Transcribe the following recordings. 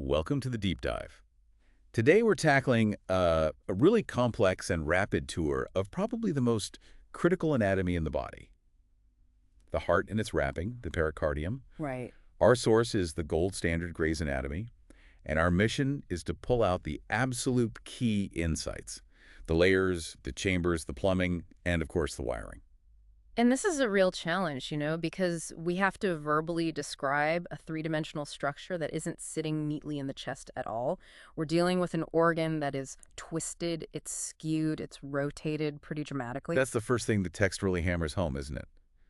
Welcome to the deep dive. Today we're tackling a really complex and rapid tour of probably the most critical anatomy in the body. The heart and its wrapping, the pericardium. Right. Our source is the gold standard Gray's Anatomy, and our mission is to pull out the absolute key insights. The layers, the chambers, the plumbing, and of course the wiring. And this is a real challenge, because we have to verbally describe a three-dimensional structure that isn't sitting neatly in the chest at all. We're dealing with an organ that is twisted, it's skewed, it's rotated pretty dramatically. That's the first thing the text really hammers home, isn't it?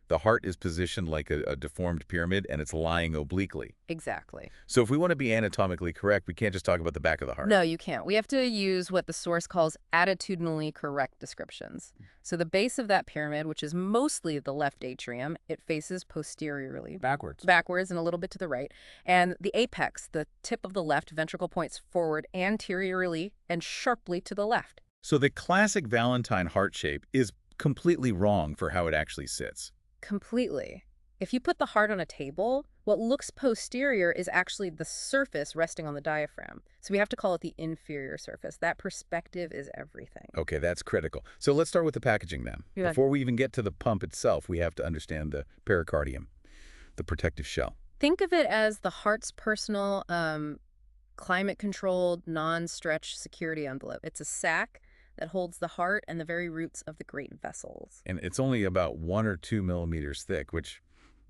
The heart is positioned like a deformed pyramid, and it's lying obliquely. Exactly. So if we want to be anatomically correct, we can't just talk about the back of the heart. No, you can't. We have to use what the source calls attitudinally correct descriptions. So the base of that pyramid, which is mostly the left atrium, it faces posteriorly. Backwards and a little bit to the right. And the apex, the tip of the left ventricle, points forward anteriorly and sharply to the left. So the classic Valentine heart shape is completely wrong for how it actually sits. Completely. If you put the heart on a table, what looks posterior is actually the surface resting on the diaphragm. So we have to call it the inferior surface. That perspective is everything. Okay, that's critical. So let's start with the packaging then. Yeah. Before we even get to the pump itself, we have to understand the pericardium, the protective shell. Think of it as the heart's personal, climate-controlled, non-stretch security envelope. It's a sac that holds the heart and the very roots of the great vessels. And it's only about 1 or 2 millimeters thick, which,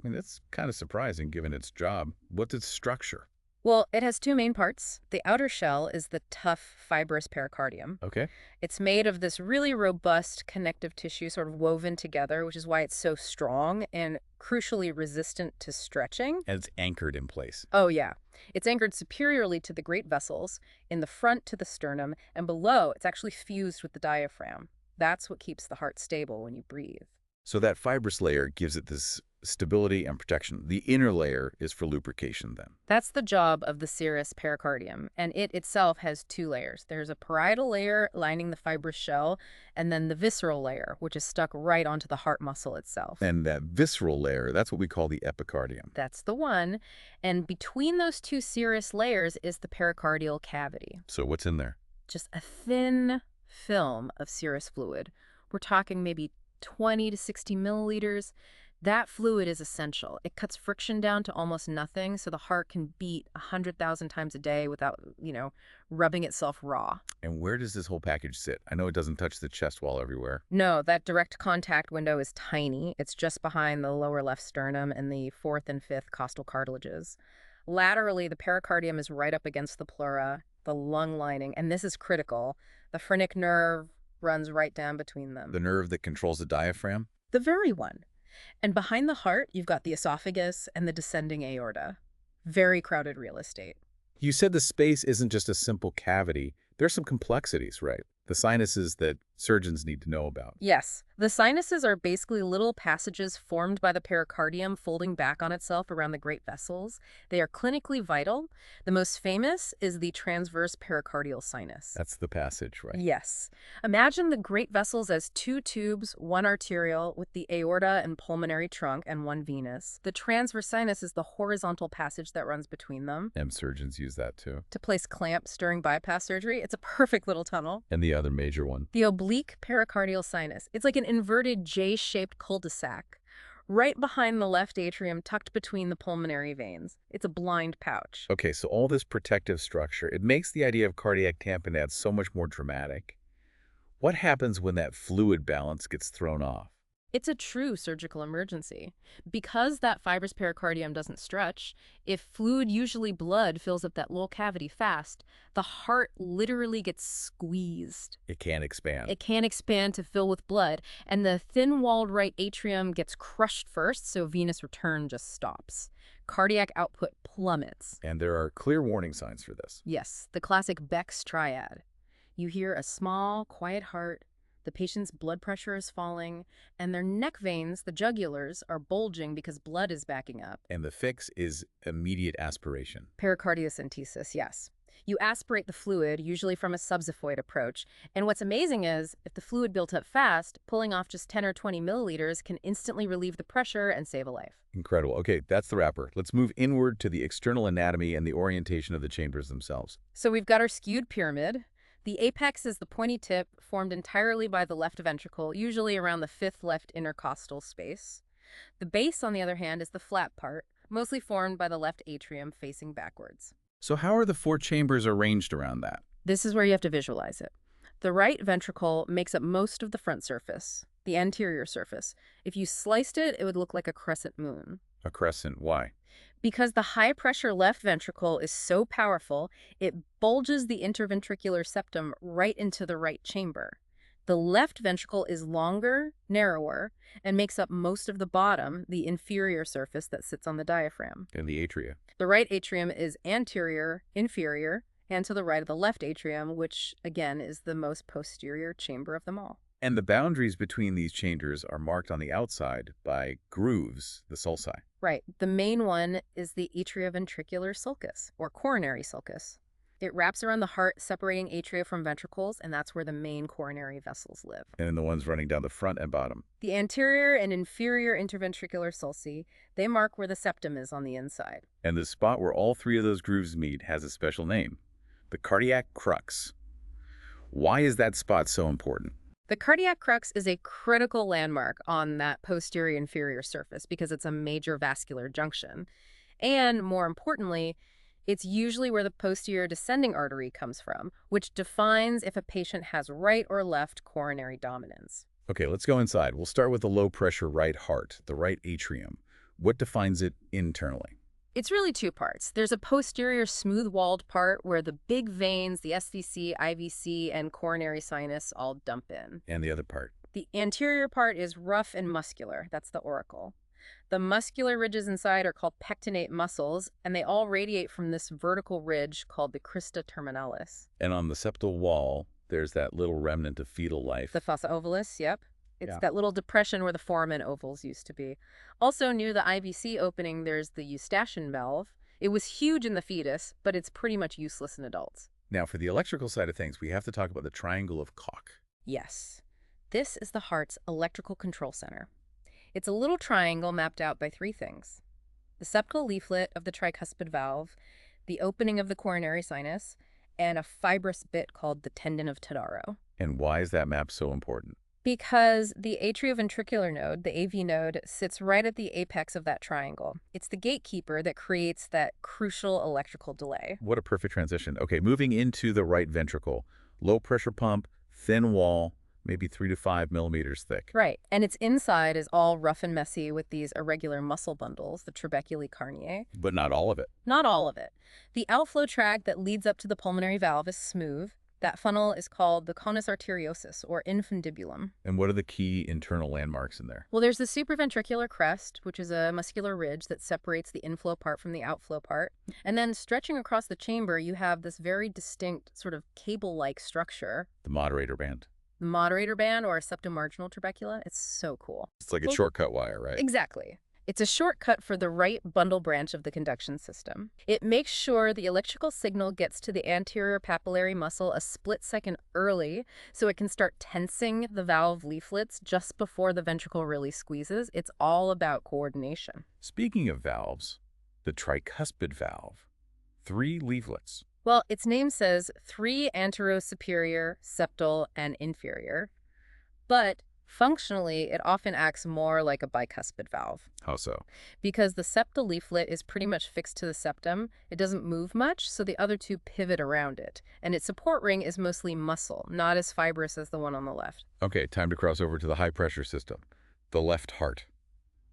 I mean, that's kind of surprising given its job. What's its structure? Well, it has two main parts. The outer shell is the tough, fibrous pericardium. Okay. It's made of this really robust connective tissue sort of woven together, which is why it's so strong and crucially resistant to stretching. And it's anchored in place. Oh, yeah. It's anchored superiorly to the great vessels, in the front to the sternum, and below it's actually fused with the diaphragm. That's what keeps the heart stable when you breathe. So that fibrous layer gives it this stability and protection. The inner layer is for lubrication then. That's the job of the serous pericardium, and it itself has two layers. There's a parietal layer lining the fibrous shell, and then the visceral layer, which is stuck right onto the heart muscle itself. And that visceral layer, that's what we call the epicardium. That's the one. And between those two serous layers is the pericardial cavity. So what's in there? Just a thin film of serous fluid. We're talking maybe 20 to 60 milliliters. That fluid is essential. It cuts friction down to almost nothing, so the heart can beat 100,000 times a day without, rubbing itself raw. And where does this whole package sit? I know it doesn't touch the chest wall everywhere. No, that direct contact window is tiny. It's just behind the lower left sternum and the fourth and fifth costal cartilages. Laterally, the pericardium is right up against the pleura, the lung lining, and this is critical. The phrenic nerve runs right down between them. The nerve that controls the diaphragm? The very one. And behind the heart, you've got the esophagus and the descending aorta. Very crowded real estate. You said the space isn't just a simple cavity. There's some complexities, right? The sinuses that surgeons need to know about. Yes. The sinuses are basically little passages formed by the pericardium folding back on itself around the great vessels. They are clinically vital. The most famous is the transverse pericardial sinus. That's the passage, right? Yes. Imagine the great vessels as two tubes, one arterial with the aorta and pulmonary trunk and one venous. The transverse sinus is the horizontal passage that runs between them. And surgeons use that too. To place clamps during bypass surgery, it's a perfect little tunnel. And the other major one? The oblique pericardial sinus. It's like an inverted J-shaped cul-de-sac, right behind the left atrium, tucked between the pulmonary veins. It's a blind pouch. Okay, so all this protective structure, it makes the idea of cardiac tamponade so much more dramatic. What happens when that fluid balance gets thrown off? It's a true surgical emergency. Because that fibrous pericardium doesn't stretch, if fluid, usually blood, fills up that little cavity fast, the heart literally gets squeezed. It can't expand. It can't expand to fill with blood, and the thin-walled right atrium gets crushed first, so venous return just stops. Cardiac output plummets. And there are clear warning signs for this. Yes, the classic Beck's triad. You hear a small, quiet heart, the patient's blood pressure is falling, and their neck veins, the jugulars, are bulging because blood is backing up. And the fix is immediate aspiration. Pericardiocentesis, yes. You aspirate the fluid, usually from a subxiphoid approach. And what's amazing is, if the fluid built up fast, pulling off just 10 or 20 milliliters can instantly relieve the pressure and save a life. Incredible. Okay, that's the wrapper. Let's move inward to the external anatomy and the orientation of the chambers themselves. So we've got our skewed pyramid. The apex is the pointy tip, formed entirely by the left ventricle, usually around the fifth left intercostal space. The base, on the other hand, is the flat part, mostly formed by the left atrium facing backwards. So how are the four chambers arranged around that? This is where you have to visualize it. The right ventricle makes up most of the front surface, the anterior surface. If you sliced it, it would look like a crescent moon. A crescent. Why? Because the high-pressure left ventricle is so powerful, it bulges the interventricular septum right into the right chamber. The left ventricle is longer, narrower, and makes up most of the bottom, the inferior surface that sits on the diaphragm. And the atria. The right atrium is anterior, inferior, and to the right of the left atrium, which, again, is the most posterior chamber of them all. And the boundaries between these chambers are marked on the outside by grooves, the sulci. Right. The main one is the atrioventricular sulcus, or coronary sulcus. It wraps around the heart, separating atria from ventricles, and that's where the main coronary vessels live. And then the ones running down the front and bottom. The anterior and inferior interventricular sulci, they mark where the septum is on the inside. And the spot where all three of those grooves meet has a special name, the cardiac crux. Why is that spot so important? The cardiac crux is a critical landmark on that posterior inferior surface because it's a major vascular junction. And more importantly, it's usually where the posterior descending artery comes from, which defines if a patient has right or left coronary dominance. Okay, let's go inside. We'll start with the low-pressure right heart, the right atrium. What defines it internally? It's really two parts. There's a posterior smooth-walled part where the big veins, the SVC, IVC, and coronary sinus all dump in. And the other part? The anterior part is rough and muscular. That's the auricle. The muscular ridges inside are called pectinate muscles, and they all radiate from this vertical ridge called the crista terminalis. And on the septal wall, there's that little remnant of fetal life. The fossa ovalis, yep. It's that little depression where the foramen ovals used to be. Also near the IVC opening, there's the eustachian valve. It was huge in the fetus, but it's pretty much useless in adults. Now, for the electrical side of things, we have to talk about the Triangle of Koch. Yes. This is the heart's electrical control center. It's a little triangle mapped out by three things: the septal leaflet of the tricuspid valve, the opening of the coronary sinus, and a fibrous bit called the tendon of Tadaro. And why is that map so important? Because the atrioventricular node, the AV node, sits right at the apex of that triangle. It's the gatekeeper that creates that crucial electrical delay. What a perfect transition. Okay, moving into the right ventricle. Low pressure pump, thin wall, maybe 3 to 5 millimeters thick. Right, and its inside is all rough and messy with these irregular muscle bundles, the trabeculae carneae. But not all of it. Not all of it. The outflow tract that leads up to the pulmonary valve is smooth. That funnel is called the conus arteriosus, or infundibulum. And what are the key internal landmarks in there? Well, there's the supraventricular crest, which is a muscular ridge that separates the inflow part from the outflow part. And then stretching across the chamber, you have this very distinct sort of cable-like structure. The moderator band. The moderator band, or septomarginal trabecula. It's so cool. It's like a shortcut wire, right? Exactly. It's a shortcut for the right bundle branch of the conduction system. It makes sure the electrical signal gets to the anterior papillary muscle a split second early so it can start tensing the valve leaflets just before the ventricle really squeezes. It's all about coordination. Speaking of valves, the tricuspid valve. 3 leaflets. Well, its name says 3 anterosuperior, septal, and inferior. But functionally, it often acts more like a bicuspid valve. How so? Because the septal leaflet is pretty much fixed to the septum. It doesn't move much, so the other 2 pivot around it. And its support ring is mostly muscle, not as fibrous as the one on the left. Okay, time to cross over to the high-pressure system, the left heart.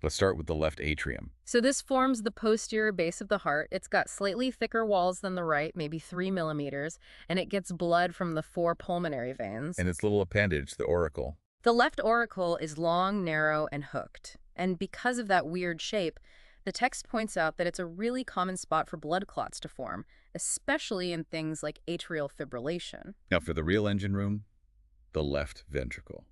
Let's start with the left atrium. So this forms the posterior base of the heart. It's got slightly thicker walls than the right, maybe 3 millimeters, and it gets blood from the 4 pulmonary veins. And its little appendage, the auricle. The left auricle is long, narrow, and hooked. And because of that weird shape, the text points out that it's a really common spot for blood clots to form, especially in things like atrial fibrillation. Now for the real engine room, the left ventricle.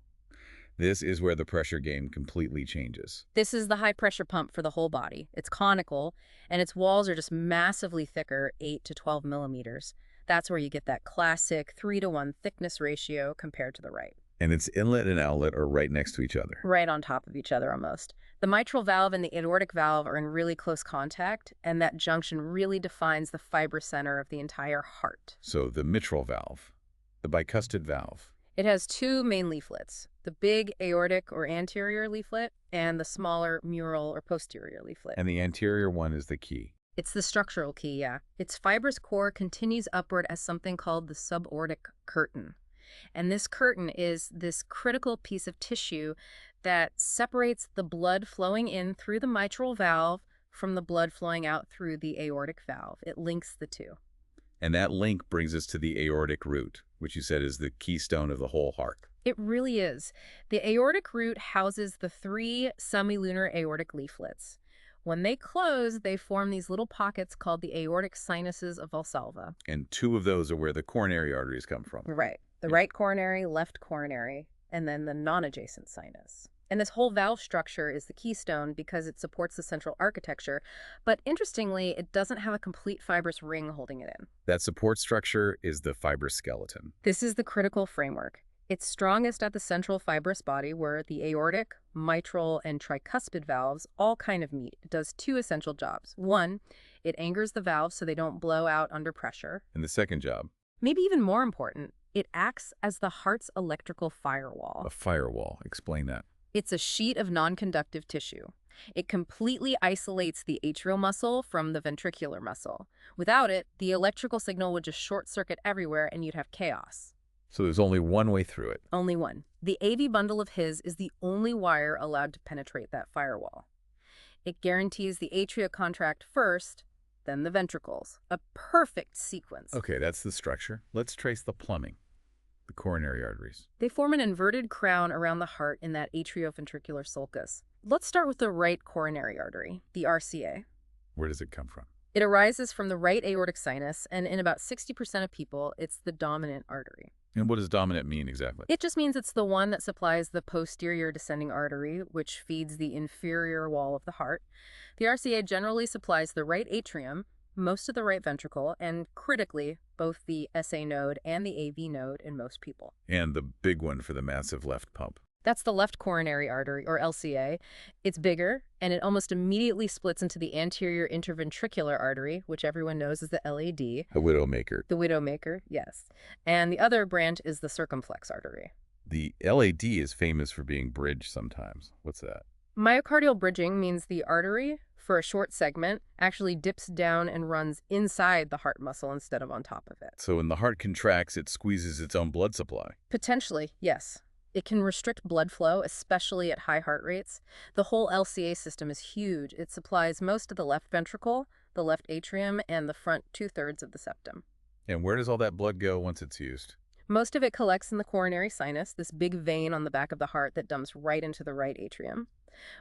This is where the pressure game completely changes. This is the high-pressure pump for the whole body. It's conical, and its walls are just massively thicker, 8 to 12 millimeters. That's where you get that classic 3-to-1 thickness ratio compared to the right. And its inlet and outlet are right next to each other. Right on top of each other almost. The mitral valve and the aortic valve are in really close contact, and that junction really defines the fibrous center of the entire heart. So the mitral valve, the bicuspid valve. It has two main leaflets, the big aortic or anterior leaflet and the smaller mural or posterior leaflet. And the anterior one is the key. It's the structural key, yeah. Its fibrous core continues upward as something called the subaortic curtain. And this curtain is this critical piece of tissue that separates the blood flowing in through the mitral valve from the blood flowing out through the aortic valve. It links the two. And that link brings us to the aortic root, which you said is the keystone of the whole heart. It really is. The aortic root houses the 3 semilunar aortic leaflets. When they close, they form these little pockets called the aortic sinuses of Valsalva. And 2 of those are where the coronary arteries come from. Right. The right coronary, left coronary, and then the non-adjacent sinus. And this whole valve structure is the keystone because it supports the central architecture. But interestingly, it doesn't have a complete fibrous ring holding it in. That support structure is the fibrous skeleton. This is the critical framework. It's strongest at the central fibrous body where the aortic, mitral, and tricuspid valves all kind of meet. It does 2 essential jobs. 1, it anchors the valves so they don't blow out under pressure. And the second job? Maybe even more important, it acts as the heart's electrical firewall. A firewall. Explain that. It's a sheet of non-conductive tissue. It completely isolates the atrial muscle from the ventricular muscle. Without it, the electrical signal would just short-circuit everywhere and you'd have chaos. So there's only one way through it. Only one. The AV bundle of his is the only wire allowed to penetrate that firewall. It guarantees the atria contract first, then the ventricles. A perfect sequence. Okay, that's the structure. Let's trace the plumbing. The coronary arteries. They form an inverted crown around the heart in that atrioventricular sulcus. Let's start with the right coronary artery, the RCA. Where does it come from? It arises from the right aortic sinus, and in about 60% of people, it's the dominant artery. And what does dominant mean exactly? It just means it's the one that supplies the posterior descending artery, which feeds the inferior wall of the heart. The RCA generally supplies the right atrium, most of the right ventricle, and critically, both the SA node and the AV node in most people. And the big one for the massive left pump. That's the left coronary artery, or LCA. It's bigger, and it almost immediately splits into the anterior interventricular artery, which everyone knows is the LAD. A widowmaker. The widowmaker, yes. And the other branch is the circumflex artery. The LAD is famous for being bridged sometimes. What's that? Myocardial bridging means the artery, for a short segment, actually dips down and runs inside the heart muscle instead of on top of it. So when the heart contracts, it squeezes its own blood supply. Potentially, yes. It can restrict blood flow, especially at high heart rates. The whole LCA system is huge. It supplies most of the left ventricle, the left atrium, and the front 2/3 of the septum. And where does all that blood go once it's used? Most of it collects in the coronary sinus, this big vein on the back of the heart that dumps right into the right atrium.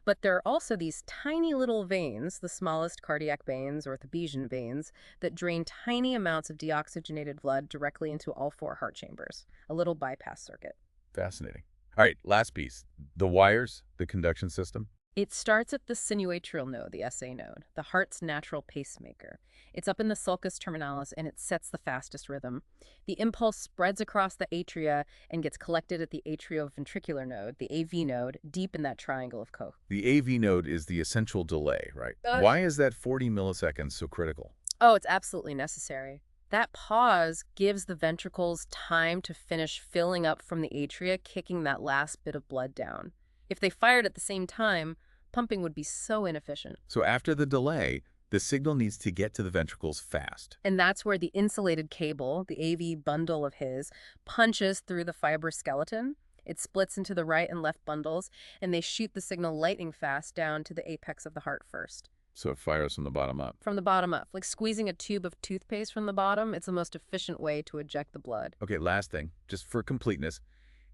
But there are also these tiny little veins, the smallest cardiac veins or the Bayesian veins, that drain tiny amounts of deoxygenated blood directly into all 4 heart chambers, a little bypass circuit. Fascinating. All right, last piece. The wires, the conduction system. It starts at the sinuatrial node, the SA node, the heart's natural pacemaker. It's up in the sulcus terminalis, and it sets the fastest rhythm. The impulse spreads across the atria and gets collected at the atrioventricular node, the AV node, deep in that triangle of Koch. The AV node is the essential delay, right? Why is that 40 milliseconds so critical? Oh, it's absolutely necessary. That pause gives the ventricles time to finish filling up from the atria, kicking that last bit of blood down. If they fired at the same time, pumping would be so inefficient. So after the delay, the signal needs to get to the ventricles fast. And that's where the insulated cable, the AV bundle of his, punches through the fibrous skeleton. It splits into the right and left bundles, and they shoot the signal lightning fast down to the apex of the heart first. So it fires from the bottom up. From the bottom up, like squeezing a tube of toothpaste from the bottom. It's the most efficient way to eject the blood. Okay, last thing, just for completeness,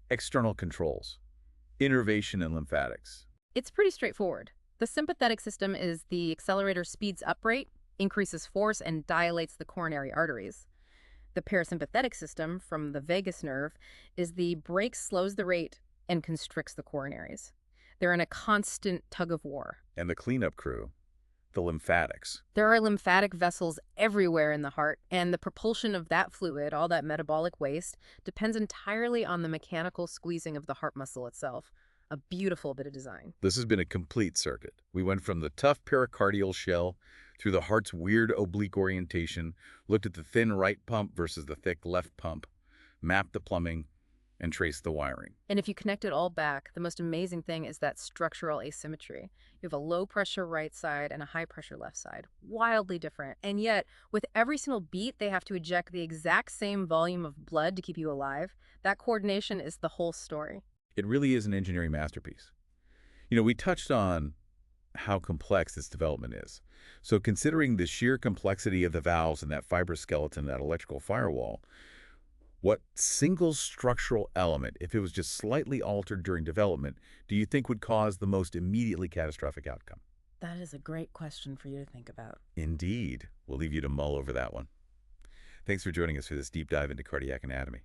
external controls, innervation and lymphatics. It's pretty straightforward. The sympathetic system is the accelerator speeds up rate, increases force, and dilates the coronary arteries. The parasympathetic system, from the vagus nerve, is the brake slows the rate, and constricts the coronaries. They're in a constant tug of war. And the cleanup crew, the lymphatics. There are lymphatic vessels everywhere in the heart, and the propulsion of that fluid, all that metabolic waste, depends entirely on the mechanical squeezing of the heart muscle itself. A beautiful bit of design. This has been a complete circuit. We went from the tough pericardial shell through the heart's weird oblique orientation, looked at the thin right pump versus the thick left pump, mapped the plumbing, and traced the wiring. And if you connect it all back, the most amazing thing is that structural asymmetry. You have a low-pressure right side and a high-pressure left side. Wildly different. And yet, with every single beat, they have to eject the exact same volume of blood to keep you alive. That coordination is the whole story. It really is an engineering masterpiece. We touched on how complex this development is. So considering the sheer complexity of the valves and that fibrous skeleton, that electrical firewall, what single structural element, if it was just slightly altered during development, do you think would cause the most immediately catastrophic outcome? That is a great question for you to think about. Indeed. We'll leave you to mull over that one. Thanks for joining us for this deep dive into cardiac anatomy.